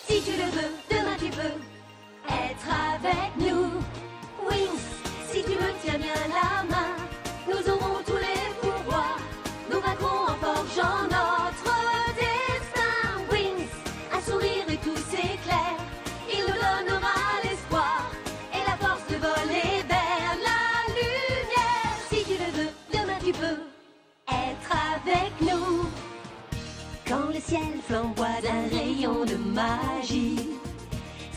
Si tu le veux, demain tu peux être avec nous. Wings, si tu me tiens bien la main, nous aurons tous les pouvoirs. Nous vaincrons en forgeant notre destin. Wings, un sourire et tout s'éclaire. Il nous donnera l'espoir et la force de voler vers la lumière. Si tu le veux, demain tu peux être avec nous. Quand le ciel flamboie d'un rayon de magie,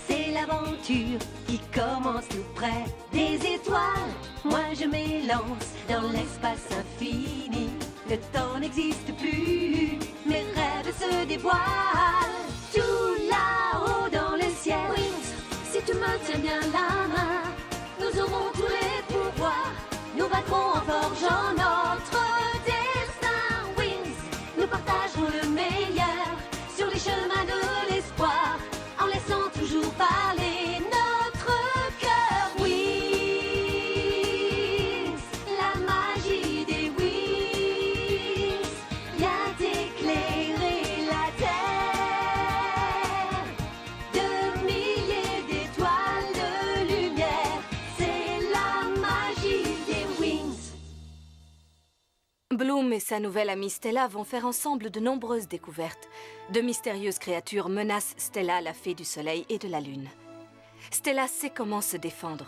c'est l'aventure qui commence tout près des étoiles. Moi je m'élance dans l'espace infini. Le temps n'existe plus, mes rêves se dévoilent. Tout là-haut dans le ciel. Wings, si tu me tiens bien la main, nous aurons tous les pouvoirs. Nous vaincrons en forgeant notre destin. Wings, nous partagerons le meilleur sur les chemins de l'espoir, en laissant toujours parler notre cœur. Wings, la magie des wings vient éclairer la terre. De milliers d'étoiles de lumière, c'est la magie des wings. Bloom et sa nouvelle amie Stella vont faire ensemble de nombreuses découvertes. De mystérieuses créatures menacent Stella, la fée du soleil et de la lune. Stella sait comment se défendre.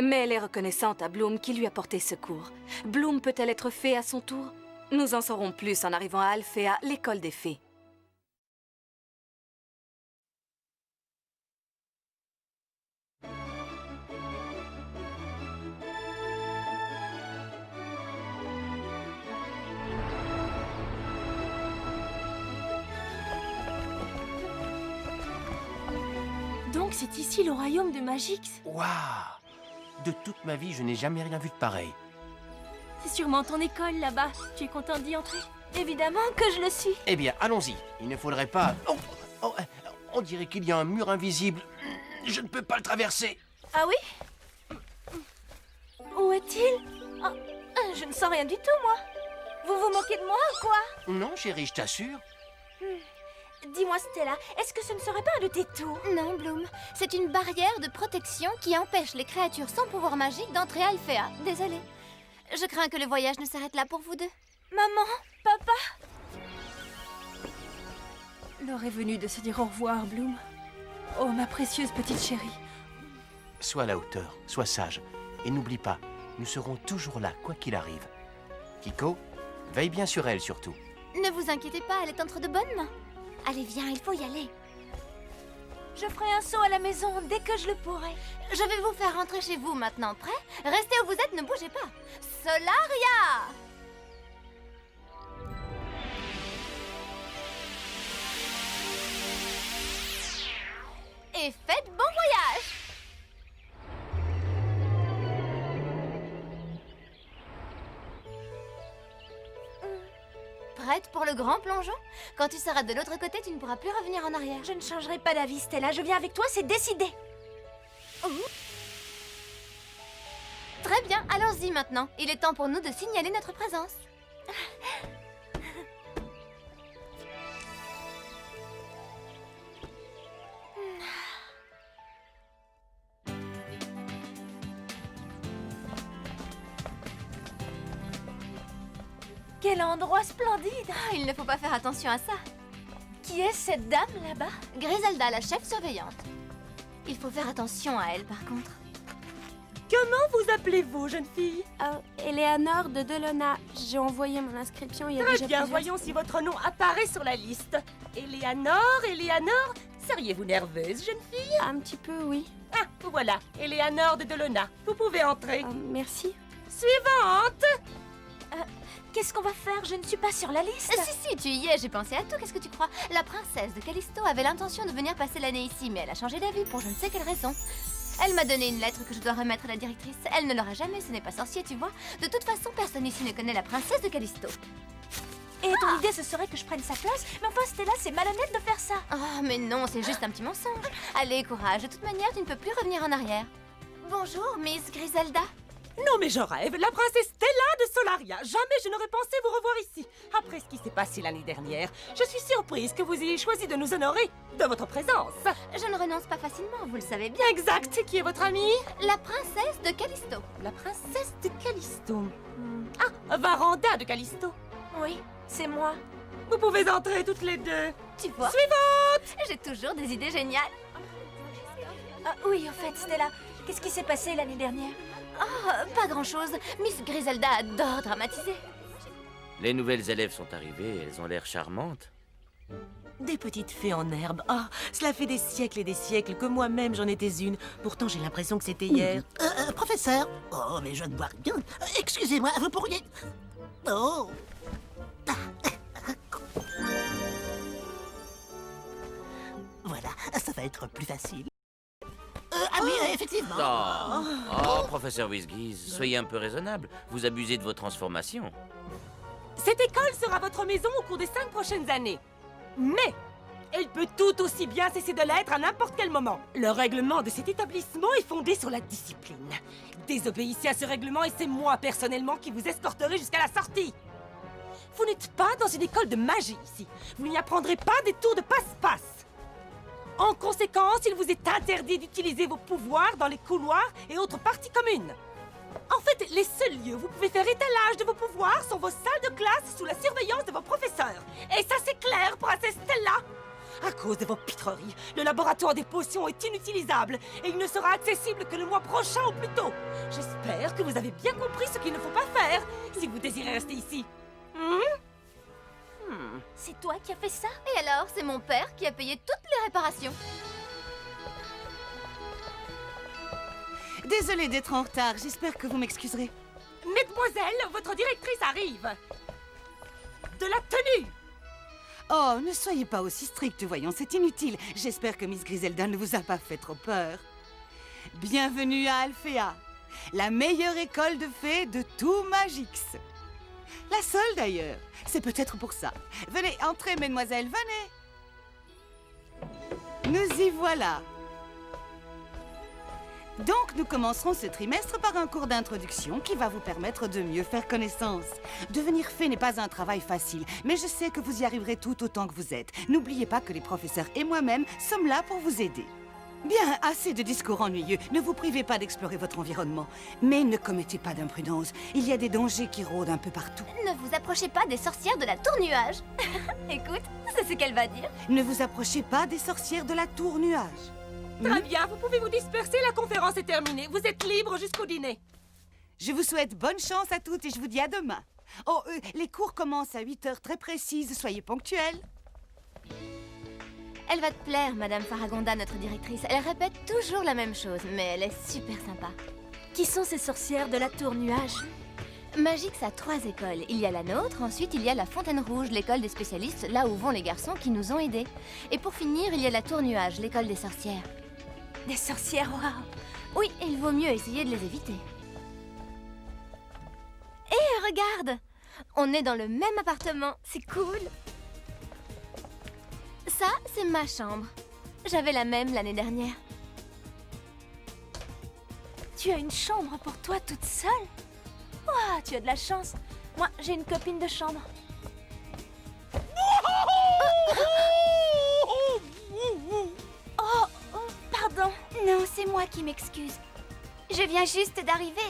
Mais elle est reconnaissante à Bloom qui lui a porté secours. Bloom peut-elle être fée à son tour? Nous en saurons plus en arrivant à Alphea, l'école des fées. Donc c'est ici le royaume de Magix. Waouh! De toute ma vie, je n'ai jamais rien vu de pareil. C'est sûrement ton école là-bas. Tu es content d'y entrer? Évidemment que je le suis. Eh bien, allons-y. Il ne faudrait pas... Oh, oh, on dirait qu'il y a un mur invisible. Je ne peux pas le traverser. Ah oui? Où est-il? Oh, je ne sens rien du tout, moi. Vous vous moquez de moi ou quoi? Non, chérie, je t'assure. Dis-moi, Stella, est-ce que ce ne serait pas un de tes tours? Non, Bloom. C'est une barrière de protection qui empêche les créatures sans pouvoir magique d'entrer à Alphea. Désolée. Je crains que le voyage ne s'arrête là pour vous deux. Maman, papa. L'heure est venue de se dire au revoir, Bloom. Oh, ma précieuse petite chérie. Sois à la hauteur, sois sage. Et n'oublie pas, nous serons toujours là, quoi qu'il arrive. Kiko, veille bien sur elle surtout. Ne vous inquiétez pas, elle est entre de bonnes mains. Allez, viens, il faut y aller. Je ferai un saut à la maison dès que je le pourrai. Je vais vous faire rentrer chez vous maintenant. Prêt? Restez où vous êtes, ne bougez pas. Solaria! Et faites bon voyage! Prête pour le grand plongeon? Quand tu seras de l'autre côté, tu ne pourras plus revenir en arrière. Je ne changerai pas d'avis, Stella. Je viens avec toi, c'est décidé. Très bien, allons-y maintenant. Il est temps pour nous de signaler notre présence. Quel endroit splendide! Ah, il ne faut pas faire attention à ça. Qui est cette dame là-bas? Griselda, la chef surveillante. Il faut faire attention à elle, par contre. Comment vous appelez-vous, jeune fille? Eleanor de Delona. J'ai envoyé mon inscription il y a Très déjà bien, plusieurs... voyons si votre nom apparaît sur la liste. Eleanor, seriez-vous nerveuse, jeune fille? Un petit peu, oui. Ah, voilà, Eleanor de Delona. Vous pouvez entrer. Merci. Suivante! Qu'est-ce qu'on va faire? Je ne suis pas sur la liste. Si, tu y es, j'ai pensé à tout, qu'est-ce que tu crois? La princesse de Callisto avait l'intention de venir passer l'année ici, mais elle a changé d'avis pour je ne sais quelle raison. Elle m'a donné une lettre que je dois remettre à la directrice. Elle ne l'aura jamais, ce n'est pas sorcier, tu vois. De toute façon, personne ici ne connaît la princesse de Callisto. Et ton idée, ce serait que je prenne sa place? Mais enfin, Stella, c'est malhonnête de faire ça. Oh, mais non, c'est juste un petit mensonge. Allez, courage, de toute manière, tu ne peux plus revenir en arrière. Bonjour, Miss Griselda. Non mais je rêve, la princesse Stella de Solaria. Jamais je n'aurais pensé vous revoir ici. Après ce qui s'est passé l'année dernière, je suis surprise que vous ayez choisi de nous honorer de votre présence. Je ne renonce pas facilement, vous le savez bien. Exact, qui est votre amie? La princesse de Callisto. La princesse de Callisto. Ah, Varanda de Callisto. Oui, c'est moi. Vous pouvez entrer toutes les deux. Tu vois? Suivante! J'ai toujours des idées géniales. Ah oui, en fait, Stella, qu'est-ce qui s'est passé l'année dernière? Oh, pas grand-chose. Miss Griselda adore dramatiser. Les nouvelles élèves sont arrivées, elles ont l'air charmantes. Des petites fées en herbe. Ah, cela fait des siècles et des siècles que moi-même j'en étais une. Pourtant, j'ai l'impression que c'était hier. Professeur. Oh, mais je ne vois rien. Excusez-moi, vous pourriez... Oh. Voilà, ça va être plus facile. Oui, effectivement. Oh, professeur Whizgiz, soyez un peu raisonnable. Vous abusez de vos transformations. Cette école sera votre maison au cours des 5 prochaines années. Mais elle peut tout aussi bien cesser de l'être à n'importe quel moment. Le règlement de cet établissement est fondé sur la discipline. Désobéissez à ce règlement et c'est moi personnellement qui vous escorterai jusqu'à la sortie. Vous n'êtes pas dans une école de magie ici. Vous n'y apprendrez pas des tours de passe-passe. En conséquence, il vous est interdit d'utiliser vos pouvoirs dans les couloirs et autres parties communes. En fait, les seuls lieux où vous pouvez faire étalage de vos pouvoirs sont vos salles de classe sous la surveillance de vos professeurs. Et ça, c'est clair, princesse Stella. À cause de vos pitreries, le laboratoire des potions est inutilisable et il ne sera accessible que le mois prochain au plus tôt. J'espère que vous avez bien compris ce qu'il ne faut pas faire si vous désirez rester ici. C'est toi qui as fait ça? Et alors, c'est mon père qui a payé toutes les réparations. Désolée d'être en retard, j'espère que vous m'excuserez. Mesdemoiselles, votre directrice arrive. De la tenue. Oh, ne soyez pas aussi stricte, voyons, c'est inutile. J'espère que Miss Griselda ne vous a pas fait trop peur. Bienvenue à Alphea, la meilleure école de fées de tout Magix. La seule d'ailleurs, c'est peut-être pour ça. Venez, entrez, mesdemoiselles, venez. Nous y voilà. Donc, nous commencerons ce trimestre par un cours d'introduction qui va vous permettre de mieux faire connaissance. Devenir fée n'est pas un travail facile, mais je sais que vous y arriverez tout autant que vous êtes. N'oubliez pas que les professeurs et moi-même sommes là pour vous aider. Bien, assez de discours ennuyeux. Ne vous privez pas d'explorer votre environnement. Mais ne commettez pas d'imprudence. Il y a des dangers qui rôdent un peu partout. Ne vous approchez pas des sorcières de la tour nuage. Écoute, c'est ce qu'elle va dire. Ne vous approchez pas des sorcières de la tour nuage. Très bien, vous pouvez vous disperser, la conférence est terminée. Vous êtes libre jusqu'au dîner. Je vous souhaite bonne chance à toutes et je vous dis à demain. Oh, les cours commencent à 8 heures très précises, soyez ponctuels. Elle va te plaire, Madame Faragonda, notre directrice. Elle répète toujours la même chose, mais elle est super sympa. Qui sont ces sorcières de la tour nuage? Magix a 3 écoles. Il y a la nôtre, ensuite il y a la Fontaine Rouge, l'école des spécialistes, là où vont les garçons qui nous ont aidés. Et pour finir, il y a la tour nuage, l'école des sorcières. Des sorcières, waouh! Oui, il vaut mieux essayer de les éviter. Hé, regarde! On est dans le même appartement, c'est cool! Ça, c'est ma chambre. J'avais la même l'année dernière. Tu as une chambre pour toi toute seule? Waouh, tu as de la chance. Moi, j'ai une copine de chambre. Oh, pardon. Non, c'est moi qui m'excuse. Je viens juste d'arriver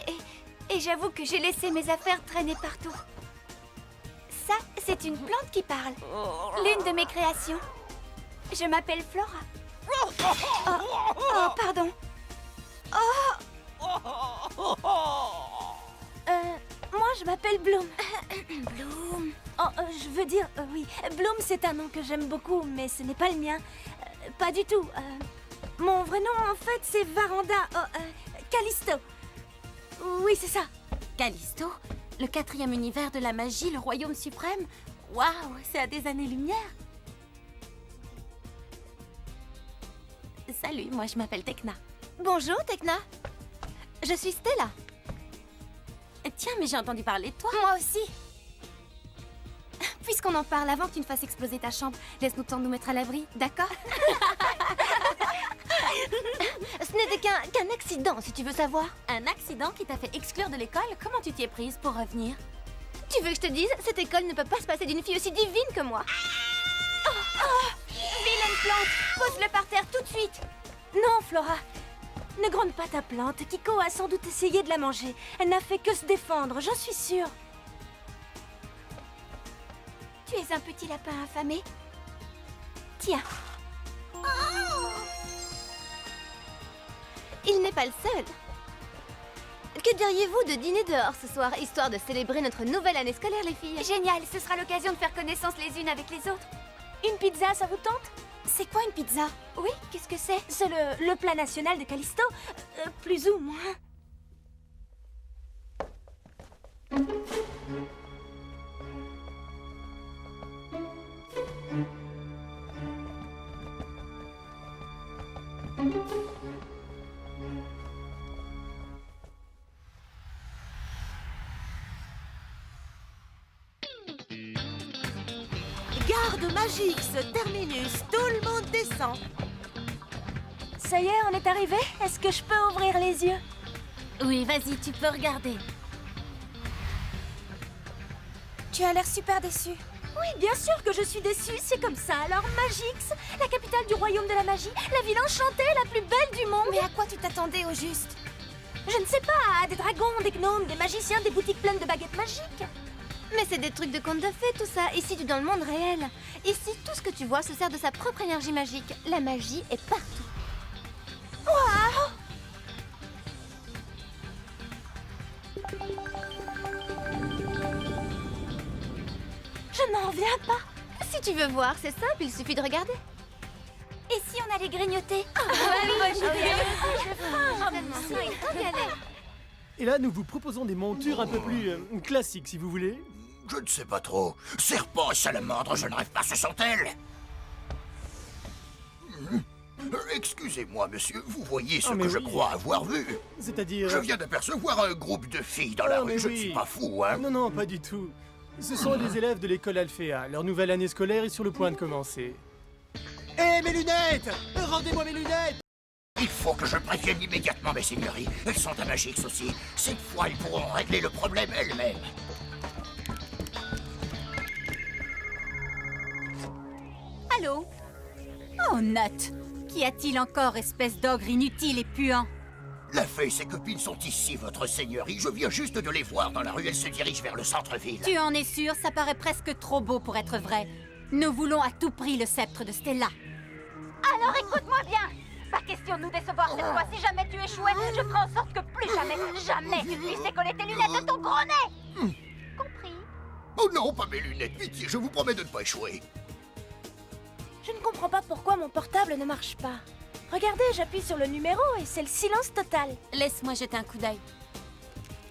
et j'avoue que j'ai laissé mes affaires traîner partout. Ça, c'est une plante qui parle. L'une de mes créations. Je m'appelle Flora. Oh, pardon. Moi, je m'appelle Bloom. Bloom. Oh, je veux dire, oui. Bloom, c'est un nom que j'aime beaucoup, mais ce n'est pas le mien. Pas du tout. Mon vrai nom, en fait, c'est Varanda. Callisto. Oui, c'est ça. Callisto, le 4e univers de la magie, le royaume suprême. Waouh, c'est à des années-lumière. Salut, moi je m'appelle Tekna. Bonjour, Tekna. Je suis Stella. Tiens, mais j'ai entendu parler de toi. Moi aussi. Puisqu'on en parle, avant que tu ne fasses exploser ta chambre, laisse-nous le temps de nous mettre à l'abri, d'accord? Ce n'était qu'un accident, si tu veux savoir. Un accident qui t'a fait exclure de l'école? Comment tu t'y es prise pour revenir? Tu veux que je te dise, cette école ne peut pas se passer d'une fille aussi divine que moi. Vilaine plante, pose-le par terre tout de suite. Non, Flora. Ne gronde pas ta plante. Kiko a sans doute essayé de la manger. Elle n'a fait que se défendre, j'en suis sûre. Tu es un petit lapin affamé. Tiens. Il n'est pas le seul. Que diriez-vous de dîner dehors ce soir, histoire de célébrer notre nouvelle année scolaire, les filles? Génial, ce sera l'occasion de faire connaissance les unes avec les autres. Une pizza, ça vous tente? C'est quoi une pizza? Oui, qu'est-ce que c'est? C'est le plat national de Callisto. Plus ou moins. Garde Magix, terminus, tout le monde descend. Ça y est, on est arrivé? Est-ce que je peux ouvrir les yeux? Oui, vas-y, tu peux regarder. Tu as l'air super déçu. Oui, bien sûr que je suis déçue, c'est comme ça. Alors Magix, la capitale du royaume de la magie, la ville enchantée, la plus belle du monde. Mais à quoi tu t'attendais au juste? Je ne sais pas, à des dragons, des gnomes, des magiciens, des boutiques pleines de baguettes magiques. Mais c'est des trucs de contes de fées, tout ça. Ici, tu es dans le monde réel. Ici, tout ce que tu vois se sert de sa propre énergie magique. La magie est partout. Waouh! Je n'en reviens pas. Si tu veux voir, c'est simple, il suffit de regarder. Et si on allait grignoter? Et là, nous vous proposons des montures un peu plus classiques, si vous voulez. Je ne sais pas trop. Serpent et salamandre, je ne rêve pas, ce sont elles. Excusez-moi, monsieur, vous voyez ce que je crois avoir vu? C'est-à-dire... Je viens d'apercevoir un groupe de filles dans la rue, je ne suis pas fou, hein? Non, non, pas du tout. Ce sont des élèves de l'école Alphéa. Leur nouvelle année scolaire est sur le point de commencer. Hé, mes lunettes! Rendez-moi mes lunettes! Il faut que je prévienne immédiatement mes seigneuries. Elles sont à Magix aussi. Cette fois, elles pourront régler le problème elles-mêmes. Allô? Oh, Nut! Qu'y a-t-il encore, espèce d'ogre inutile et puant? La fée et ses copines sont ici, votre seigneurie. Je viens juste de les voir dans la rue. Elles se dirigent vers le centre-ville. Tu en es sûr? Ça paraît presque trop beau pour être vrai. Nous voulons à tout prix le sceptre de Stella. Alors écoute-moi bien. Pas question de nous décevoir cette fois. Si jamais tu échouais, je ferai en sorte que plus jamais tu puisses décoller tes lunettes de ton gros nez. Compris? Oh non, pas mes lunettes. Pitié, je vous promets de ne pas échouer. Je ne comprends pas pourquoi mon portable ne marche pas. Regardez, j'appuie sur le numéro et c'est le silence total. Laisse-moi jeter un coup d'œil.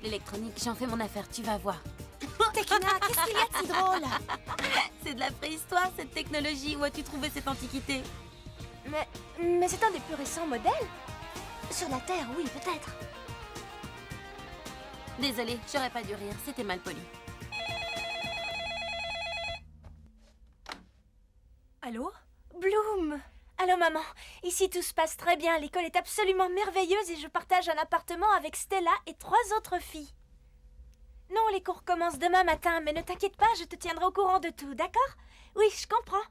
L'électronique, j'en fais mon affaire, tu vas voir. Tekina, qu'est-ce qu'il y a de si drôle? C'est de la préhistoire, cette technologie. Où as-tu trouvé cette antiquité? Mais c'est un des plus récents modèles. Sur la Terre, oui, peut-être. Désolée, j'aurais pas dû rire, c'était mal poli. Allô? Bloom! Allô, maman. Ici, tout se passe très bien. L'école est absolument merveilleuse et je partage un appartement avec Stella et 3 autres filles. Non, les cours commencent demain matin, mais ne t'inquiète pas, je te tiendrai au courant de tout, d'accord? Oui, je comprends.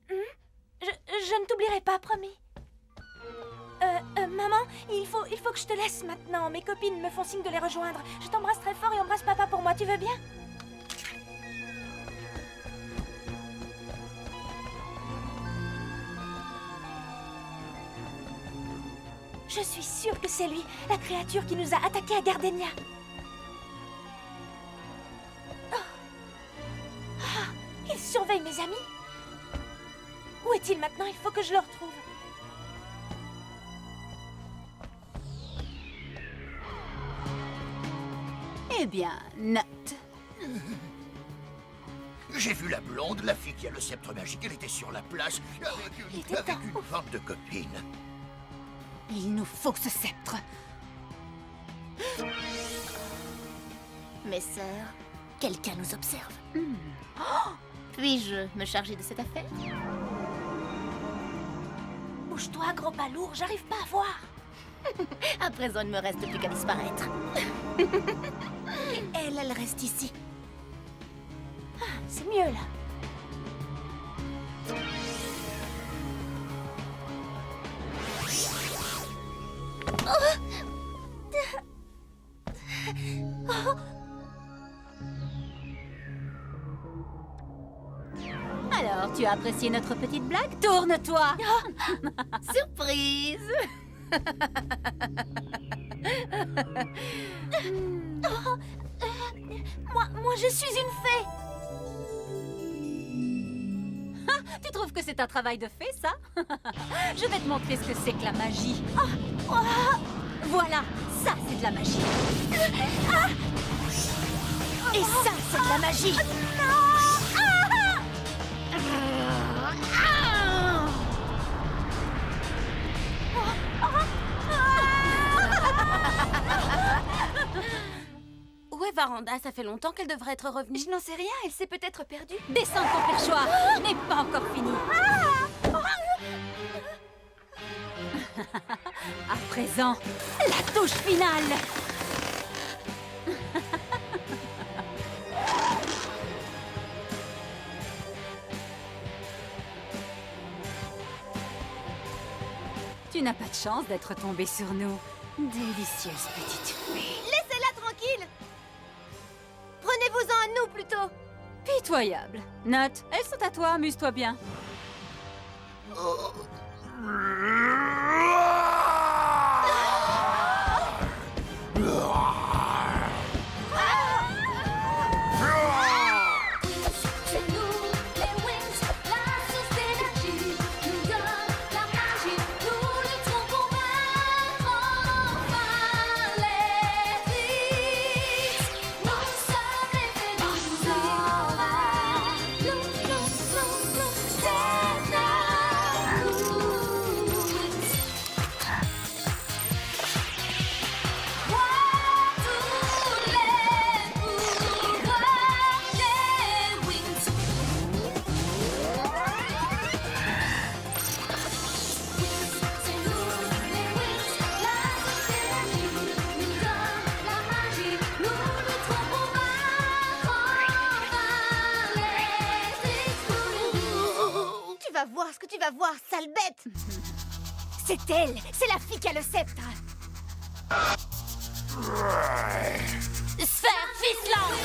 Je ne t'oublierai pas, promis. Maman, il faut que je te laisse maintenant. Mes copines me font signe de les rejoindre. Je t'embrasse très fort et embrasse papa pour moi, tu veux bien? Je suis sûre que c'est lui, la créature qui nous a attaqués à Gardenia. Il surveille mes amis. Où est-il maintenant? Il faut que je le retrouve. Eh bien, Nut. J'ai vu la blonde, la fille qui a le sceptre magique. Elle était sur la place avec une bande de copines. Il nous faut ce sceptre. Mes sœurs, quelqu'un nous observe. Puis-je me charger de cette affaire? Où Bouge-toi, gros balourd, j'arrive pas à voir. À présent, il ne me reste plus qu'à disparaître. Elle reste ici. Ah, c'est mieux là. Alors, tu as apprécié notre petite blague? Tourne-toi! Surprise! Moi, je suis une fée. Tu trouves que c'est un travail de fée, ça? Je vais te montrer ce que c'est que la magie. Voilà, ça, c'est de la magie. Et ça, c'est de la magie. Où est Varanda? Ça fait longtemps qu'elle devrait être revenue. Je n'en sais rien, elle s'est peut-être perdue. Descends ton perchoir, je n'ai pas encore fini. À présent, la touche finale. Tu n'as pas de chance d'être tombée sur nous. Délicieuse petite fée. Laissez-la tranquille. Prenez-vous-en à nous plutôt. Pitoyable. Note, elles sont à toi, amuse-toi bien. C'est nous, les Wings, la source d'énergie nous donne la magie. Nous luttons pour vaincre enfin les Trix. Nous sommes les Phénix. C'est nous, Wings. Voir tous les pouvoirs des Wings. C'est nous, les Wings, la source d'énergie nous donne la magie. Nous lutterons pour vaincre enfin les Trix. Tu vas voir ce que tu vas voir, sale bête. C'est elle, c'est la fille qui a le sceptre. Sphère ficelante.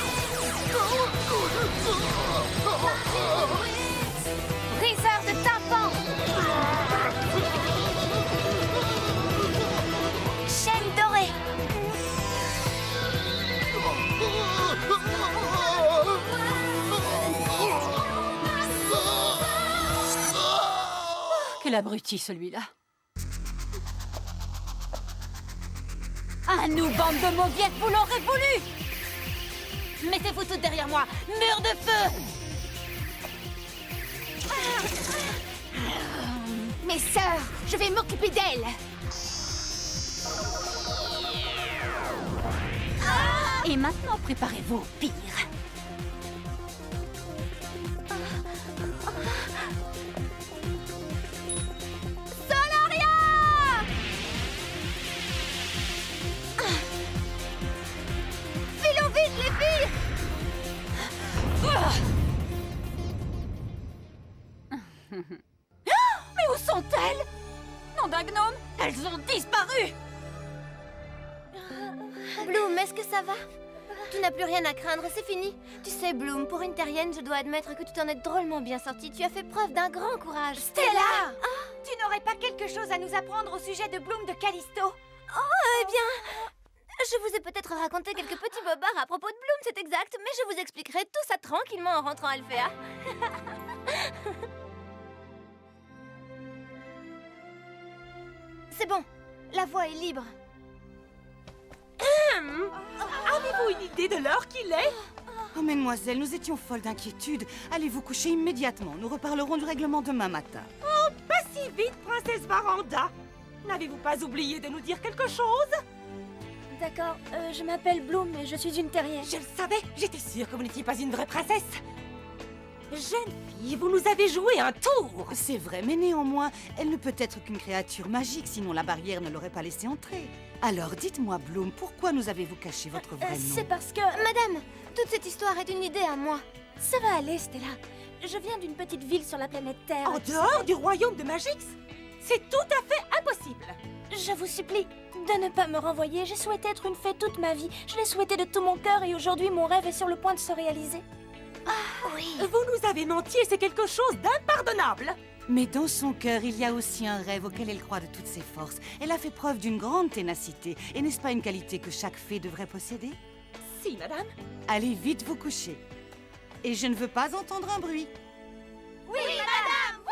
Briseur de tympan. Chaîne dorée. Quel abruti, celui-là. À nous, bande de mauviettes, vous l'aurez voulu. Mettez-vous toutes derrière moi. Mur de feu. Mes sœurs, je vais m'occuper d'elles. Et maintenant, préparez-vous au pire. Solaria! Filons vite, les filles! Mais où sont-elles? Nom d'un gnome, elles ont disparu. Bloom, est-ce que ça va? Tu n'as plus rien à craindre, c'est fini. Tu sais, Bloom, pour une terrienne, je dois admettre que tu t'en es drôlement bien sortie. Tu as fait preuve d'un grand courage. Stella, tu n'aurais pas quelque chose à nous apprendre au sujet de Bloom de Callisto? Oh, eh bien... Je vous ai peut-être raconté quelques petits bobards à propos de Bloom, c'est exact, mais je vous expliquerai tout ça tranquillement en rentrant à Alphéa. C'est bon, la voie est libre. Avez-vous une idée de l'heure qu'il est? Oh, mesdemoiselles, nous étions folles d'inquiétude. Allez vous coucher immédiatement. Nous reparlerons du règlement demain matin. Oh, pas si vite, princesse Varanda. N'avez-vous pas oublié de nous dire quelque chose? D'accord, je m'appelle Bloom et je suis une terrienne. Je le savais, j'étais sûre que vous n'étiez pas une vraie princesse. Jeune Oui, vous nous avez joué un tour. C'est vrai, mais néanmoins, elle ne peut être qu'une créature magique, sinon la barrière ne l'aurait pas laissée entrer. Alors, dites-moi, Bloom, pourquoi nous avez-vous caché votre vrai nom? C'est parce que... Madame, toute cette histoire est une idée à moi. Ça va aller, Stella. Je viens d'une petite ville sur la planète Terre. En dehors du royaume de Magix? C'est tout à fait impossible. Je vous supplie de ne pas me renvoyer. J'ai souhaité être une fée toute ma vie. Je l'ai souhaité de tout mon cœur et aujourd'hui, mon rêve est sur le point de se réaliser. Oui. Vous nous avez menti et c'est quelque chose d'impardonnable. Mais dans son cœur, il y a aussi un rêve auquel elle croit de toutes ses forces. Elle a fait preuve d'une grande ténacité. Et n'est-ce pas une qualité que chaque fée devrait posséder? Si, madame. Allez vite vous coucher. Et je ne veux pas entendre un bruit. Oui, madame.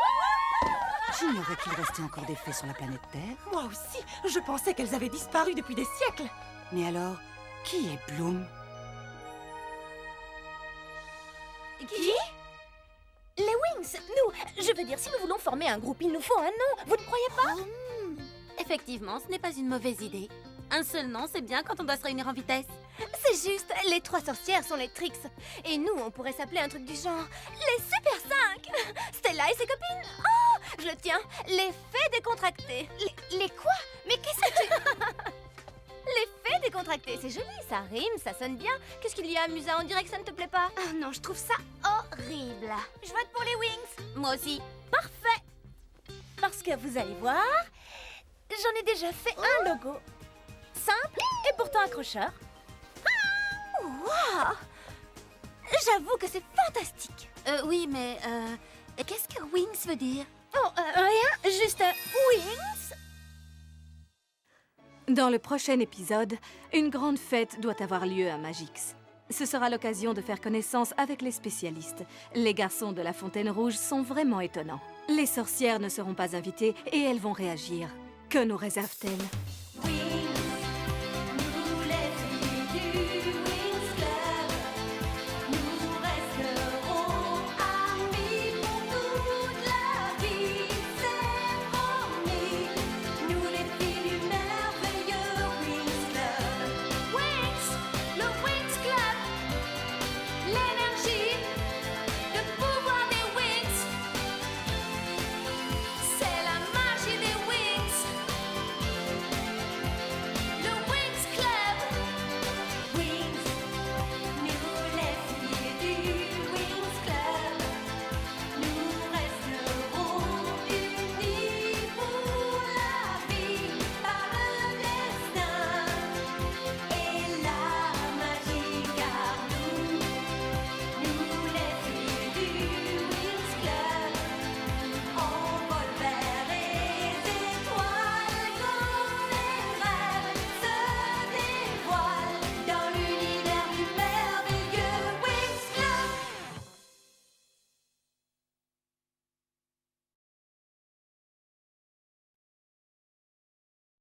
J'ignorais qu'il restait encore des fées sur la planète Terre. Moi aussi, je pensais qu'elles avaient disparu depuis des siècles. Mais alors, qui est Bloom? Qui? Les Wings, nous, je veux dire, si nous voulons former un groupe, il nous faut un nom, vous ne croyez pas? Effectivement, ce n'est pas une mauvaise idée. Un seul nom, c'est bien quand on doit se réunir en vitesse. C'est juste, les 3 sorcières sont les Trix. Et nous, on pourrait s'appeler un truc du genre les Super 5. Stella et ses copines. Oh, je le tiens, les fées décontractées. Les quoi? Mais qu'est-ce que tu... Les fées décontractées, c'est joli, ça rime, ça sonne bien. Qu'est-ce qu'il y a amusant? On dirait que ça ne te plaît pas. Ah non, je trouve ça horrible. Je vote pour les Wings. Moi aussi. Parfait. Parce que vous allez voir, j'en ai déjà fait un logo. Simple et pourtant accrocheur. Waouh! J'avoue que c'est fantastique. Oui, mais qu'est-ce que Wings veut dire? Oh, rien, juste Wings. Dans le prochain épisode, une grande fête doit avoir lieu à Magix. Ce sera l'occasion de faire connaissance avec les spécialistes. Les garçons de la Fontaine Rouge sont vraiment étonnants. Les sorcières ne seront pas invitées et elles vont réagir. Que nous réserve-t-elle? Oui,